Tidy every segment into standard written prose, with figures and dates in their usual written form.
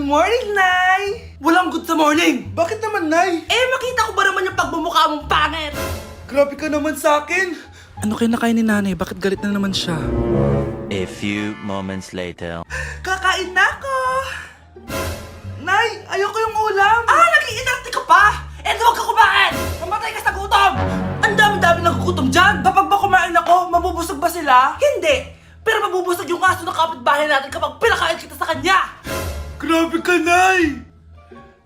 morning, Nay! Walang good sa morning! Bakit naman, Nay? Makita ko ba naman yung pagbumukha mong pangit? Grabe ka naman sa akin! Ano kinakain ni Nanay? Bakit galit na naman siya? A few moments later. Kakain na ako! Nay, ayoko yung ulam! Nag-iinarte ka pa! Huwag ka kumain! Mamatay ka sa gutom! Ang dami-dami nagugutom dyan! Kapag ba kumain ako, mabubusog ba sila? Hindi! Pero mabubusog yung aso ng kapitbahay natin kapag pinakain kita sa kanya! Grabe ka, Nay!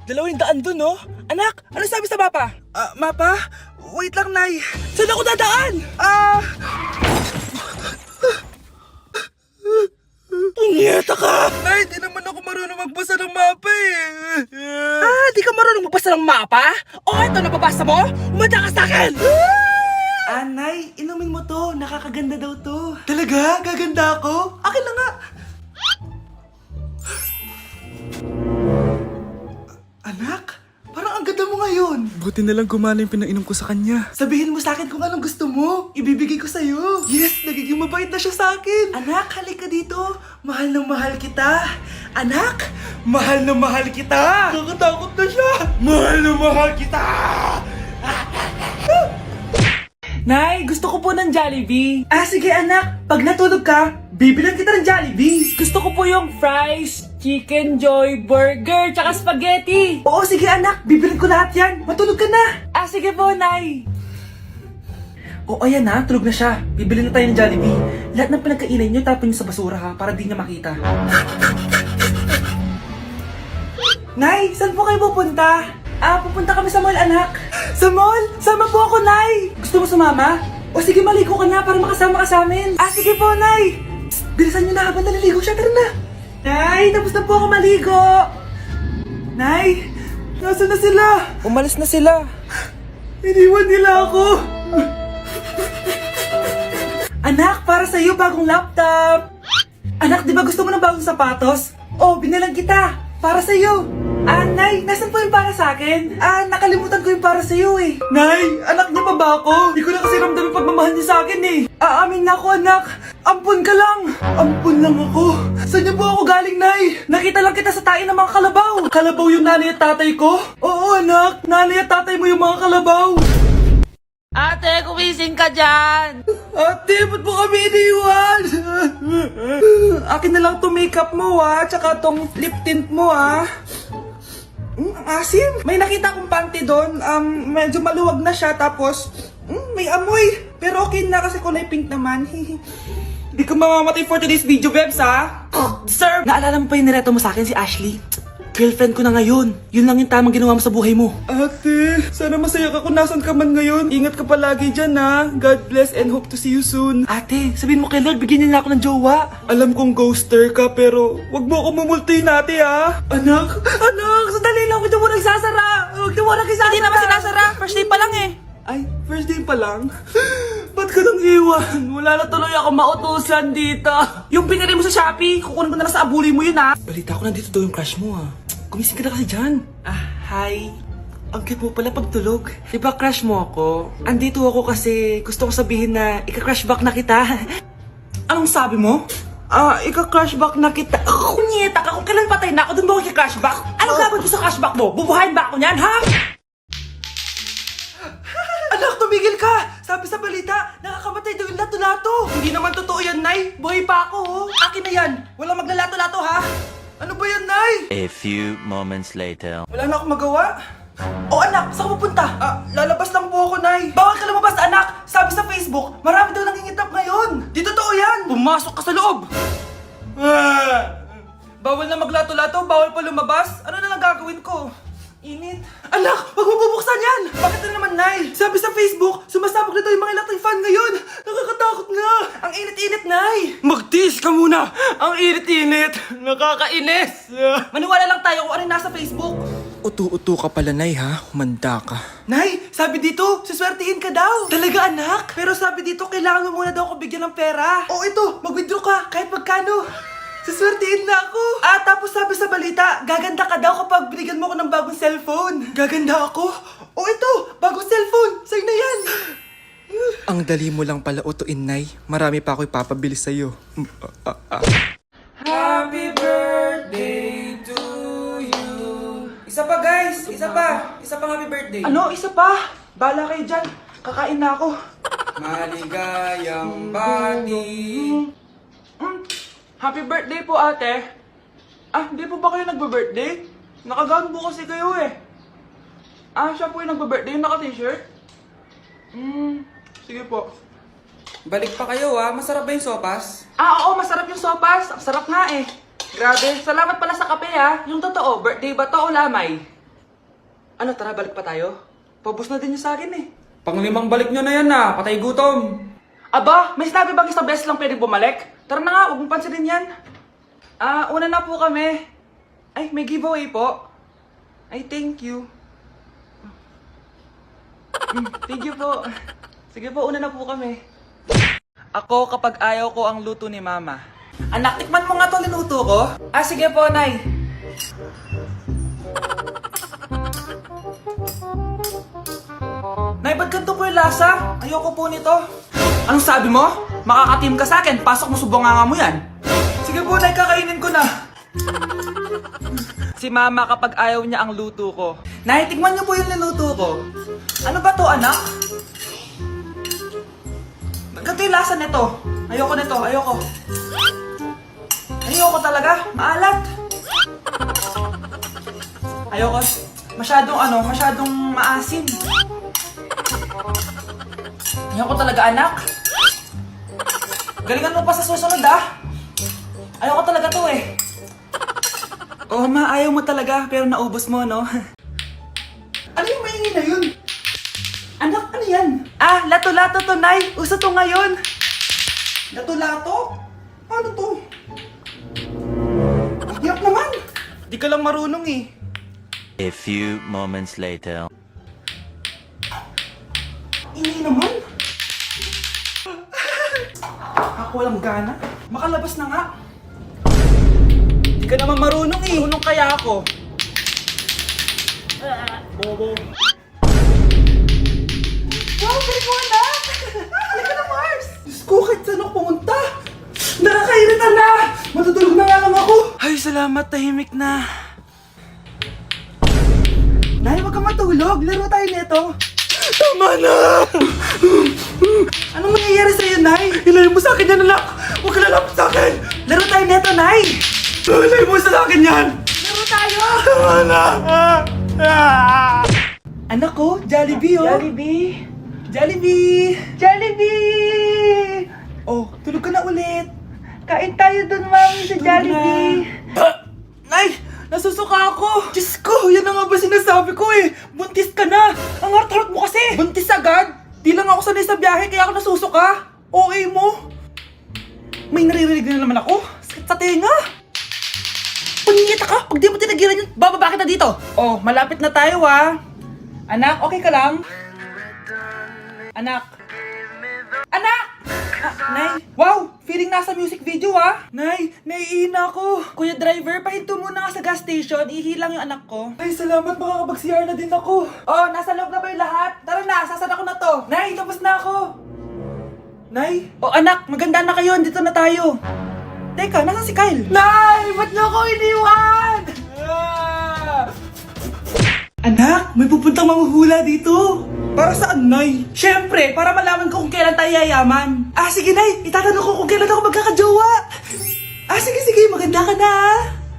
200 dun, no? Anak, ano sabi sa mapa? Mapa? Wait lang, Nay. Saan ako dadaan? Punyeta ka! Nay, di naman ako marunong magbasa ng mapa eh. Di ka marunong magbasa ng mapa? Ito, nababasa mo? Umanda ka sa akin! Nay, inumin mo to. Nakakaganda daw to. Talaga? Gaganda ako? Akin lang nga. Anak, parang ang ganda mo ngayon. Buti na lang gumana yung pinainom ko sa kanya. Sabihin mo sa akin kung anong gusto mo. Ibibigay ko sa'yo. Yes, nagiging mabait na siya sa akin. Anak, halika dito. Mahal na mahal kita. Anak, mahal na mahal kita. Nakakatakot na siya. Mahal na mahal kita. Nay, gusto ko po ng Jollibee. Sige anak, pag natulog ka, bibilan kita ng Jollibee. Gusto ko po yung fries, chicken joy, burger, tsaka spaghetti. Oo, sige anak, bibilan ko lahat yan. Matulog ka na. Sige po, Nay. Oo, ayan na, tulog na siya. Bibilin na tayo ng Jollibee. Lahat ng pinagkainan nyo, tapon nyo sa basura ha, para di niya makita. Nay, saan po kayo pupunta? Pupunta kami sa mall, anak. Sa mall? Sama po ako, Nay. Gusto mo sumama? O sige, maligo ka na para makasama ka sa amin. Sige po, Nay. Psst, bilisan nyo na habang naliligo siya. Tara na. Nay, tapos na po ako maligo. Nay, nasaan na sila? Umalis na sila. Iniwan nila ako. Anak, para sa'yo bagong laptop. Anak, di ba gusto mo ng bagong sapatos? Binalang kita. Para sa'yo. Nay, nasan po yung para sa akin? Nakalimutan ko yung para sa'yo eh. Nay, anak niya pa ba ako? Hindi ko na kasi ramdam yung pagmamahal niya sa akin eh. Aamin na ako, anak. Ampun ka lang. Ampun lang ako. Saan niyo po ako galing, Nay? Nakita lang kita sa tain ng mga kalabaw. Kalabaw yung nanay at tatay ko? Oo, anak. Nanay at tatay mo yung mga kalabaw. Ate, kumising ka dyan! Ate, ba't mo kami iniwan? Akin na lang to makeup mo tsaka tong lip tint mo Ang asim. May nakita akong panty doon. Medyo maluwag na siya tapos may amoy. Pero okay na kasi kulay pink naman. Hindi ka mamamatay for today's video, Bebs Sir! Naalala mo pa yung nireto mo sa akin si Ashley? Girlfriend ko na ngayon. Yun lang yung tamang ginawa mo sa buhay mo. Ate, sana masaya ka kung nasan ka man ngayon. Ingat ka palagi dyan God bless and hope to see you soon. Ate, sabihin mo kay Lord, bigyan niya ako ng jowa. Alam kong ghoster ka pero wag mo ako mamultuin ate Anak, sandali lang. Huwag mo nagsasara. Huwag mo nagsasara. Hindi naman sinasara. First day pa lang eh. Ay, first day pa lang? Ba't ka nang iwan? Wala na tuloy ako mautusan dito. Yung pinili mo sa Shopee, kukunin ko na lang sa abuli mo yun Balita ko nandito daw yung crush mo Gumising ka na kasi dyan. Hi. Ang cute mo pala pagtulog. Diba crush mo ako? Andito ako kasi gusto ko sabihin na ika-crush back na kita. Anong sabi mo? Ika-crush back na kita. Kunyeta ka, kung kailan patay na ako, dun ba ako ika-crush back? Anong gagawin ko sa crush back mo? Bubuhayin ba ako niyan, Anak, tumigil ka! Sabi sa balita, nakakamatay daw yung lato-lato. Hindi naman totoo yan, Nay. Buhay pa ako, Akin na yan. Walang maglalato-lato, Ano ba yan, Nay? A few moments later. Wala na akong magawa. Anak, saan ka pupunta? Lalabas lang po ako, Nay. Bawal ka lumabas, anak. Sabi sa Facebook, marami daw nangingitap ngayon. Di totoo yan. Pumasok ka sa loob. Bawal na maglato-lato, bawal pa lumabas. Ano na lang gagawin ko? Init. Anak, wag mo bubuksan yan! Bakit na naman, Nay? Sabi sa Facebook, sumasabog na daw yung mga electric fan ngayon. Nakakatakot na. Ang init-init, Nay. Magtiis ka muna. Ang init-init. Nakakainis. Maniwala lang tayo kung ano yung nasa Facebook. Utu-utu ka pala, Nay, Humanda ka. Nay, sabi dito, siswertihin ka daw. Talaga, anak? Pero sabi dito, kailangan mo muna daw ako bigyan ng pera. Ito, mag-withdraw ka, kahit magkano. Siswertihin na ako. Tapos sabi sa balita, gaganda ka daw kapag binigyan mo ko ng bagong cellphone. Gaganda ako? Ito, bagong cellphone. Sa'yo na yan. Ang dali mo lang pala utuin, Nay. Marami pa ako ipapabili sa'yo. Happy birthday to Isa pa guys! Isa pa! Isa pang happy birthday. Ano? Isa pa? Bala kayo dyan. Kakain na ako. Maligayang bati. Happy birthday po ate. Ah, hindi po ba kayo nagbe-birthday? Nakagown po kasi kayo eh. Ah, siya po yung nagbe-birthday, yung naka-t-shirt? Sige po. Balik pa kayo masarap ba yung sopas? Ah, oo, masarap yung sopas. Ang sarap nga eh. Grabe, salamat pala sa kape Yung totoo, birthday ba to o lamay? Ano, tara, balik pa tayo? Paubos na din yung sa akin eh. Panglimang balik nyo na yan patay gutom. Aba, may sinabi bang isang beses lang pwede bumalik? Tara na nga, huwag mong pansinin yan. Ah, una na po kami. Ay, may giveaway po. Ay, thank you. Thank you po. Sige po, una na po kami. Ako kapag ayaw ko ang luto ni mama. Anak, tikman mo nga to linuto ko. Ah, sige po, Nay. Nay, ba't ganito po yung lasa? Ayoko po nito. Anong sabi mo? Makakatim ka sa akin, pasok mo subonganga mo yan. Sige po, Nay, kakainin ko na. Si mama kapag ayaw niya ang luto ko. Nay, tikman niyo po yung niluto ko. Ano ba to, anak? Ganito yung lasa nito. Ayoko nito, ayoko. Ayoko talaga, maalat. Ayoko. Masyadong maasim. Ayoko talaga, anak. Galingan mo pa sa susunod, Ayoko talaga to eh. Oh, ma, ayaw mo talaga, pero naubos mo, no? Ano yung maingin na yun? Anak, ano yan? Ah, lato-lato to, Nay. Uso to ngayon. Lato-lato? Paano to? Hirap naman. Di ka lang marunong eh. A few moments later. Ini naman. Ako walang gana. Makalabas na nga. Di ka naman marunong eh. Marunong kaya ako. Bobo. Wow, galing mo anak! Halika na, Mars! Diyos ko, kahit saan ako pumunta! Nakakairita na! Matutulog na nga lang ako! Ay, salamat, tahimik na. Nay, wag ka matulog. Laro tayo nito. Tama na! Anong mangyayari sa'yo, Nay? Ilayo mo sa akin yan, anak! Huwag ka lalapit sa akin! Laro tayo nito, Nay! Ilayo mo sa akin yan! Laro tayo! Tama na! Anak ko, Jollibee Jollibee! Jollibee! Jollibee! Oh, tulog ka na ulit. Kain tayo dun, Mami, sa Jollibee. Nay! Nasusuka ako! Diyos ko, yan na nga ba sinasabi ko eh! Buntis ka na! Ang harot-harot mo kasi! Buntis agad? Di lang ako sanay sa biyahe kaya ako nasusuka. Okay mo? May naririnig na naman ako. Sakit sa tenga. Pangingita ka! Pag di mo tinagilan yun, bababa kita dito! Oh, malapit na tayo Anak, okay ka lang? Anak! Anak! Nay! Wow! Feeling nasa music video Nay! Naiihina ako! Kuya driver, pahinto muna nga sa gas station. Ihilang yung anak ko. Ay, salamat! Makakapag-CR na din ako. Oh, nasa loob na ba yung lahat? Tara na! Sasad ako na to! Nay! Tapos na ako! Nay! Oh, anak! Maganda na kayo! Dito na tayo! Teka, nasa si Kyle? Nay! Ba't niyo ako iniwan? Anak! May pupuntang manghuhula dito! Para saan, Nay? Siyempre, para malaman ko kung kailan tayo yayaman. Ah, sige, Nay. Itatanong ko kung kailan ako magkakajowa. Ah, sige, maganda ka na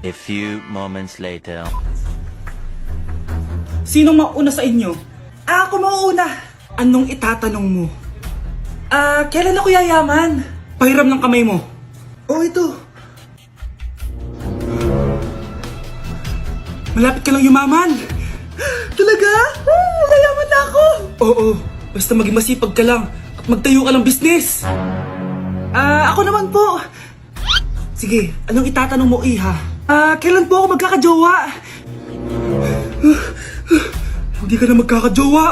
A few moments later. Sinong mauna sa inyo? Ah, ako mauuna. Anong itatanong mo? Ah, kailan ako yayaman? Pahiram ng kamay mo. Oh, ito. Malapit ka lang yumaman. Talaga? Mayaman na ako! Oo, basta maging masipag ka lang at magtayo ka ng business. Ah, ako naman po. Sige, anong itatanong mo, Iha? Ah, kailan po ako magkakajowa? Hindi ka na magkakajowa.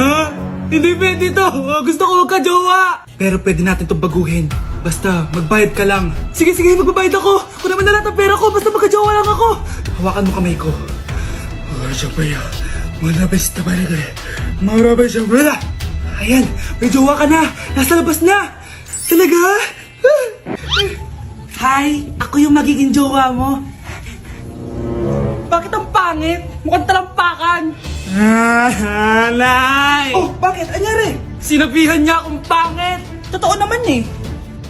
Ha? Hindi pwede to. Gusto ko magkajowa. Pero pwede natin itong baguhin. Basta, magbayad ka lang. Sige, magbabayad ako. Kung naman na lahat ang pera ko, basta magkajowa lang ako. Hawakan mo kamay ko. Ayan, may jowa ka na. Nasa labas na. Talaga? Hi, ako yung magiging jowa mo. Bakit ang pangit? pangit. Mukhang talampakan. Nay! Oh, bakit? Anyari? Sinabihan niya akong pangit. Totoo naman eh.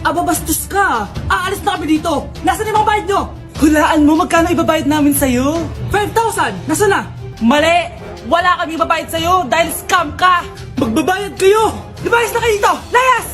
Aba, bastos ka. Aalis na kami dito. Nasaan yung mga bayad nyo? Hulaan mo, magkano ibabayad namin sa'yo? 5,000! Nasaan na? Mali! Wala kami ibabayad sa'yo dahil scam ka! Magbabayad kayo! Lumayas na kayo dito! Layas!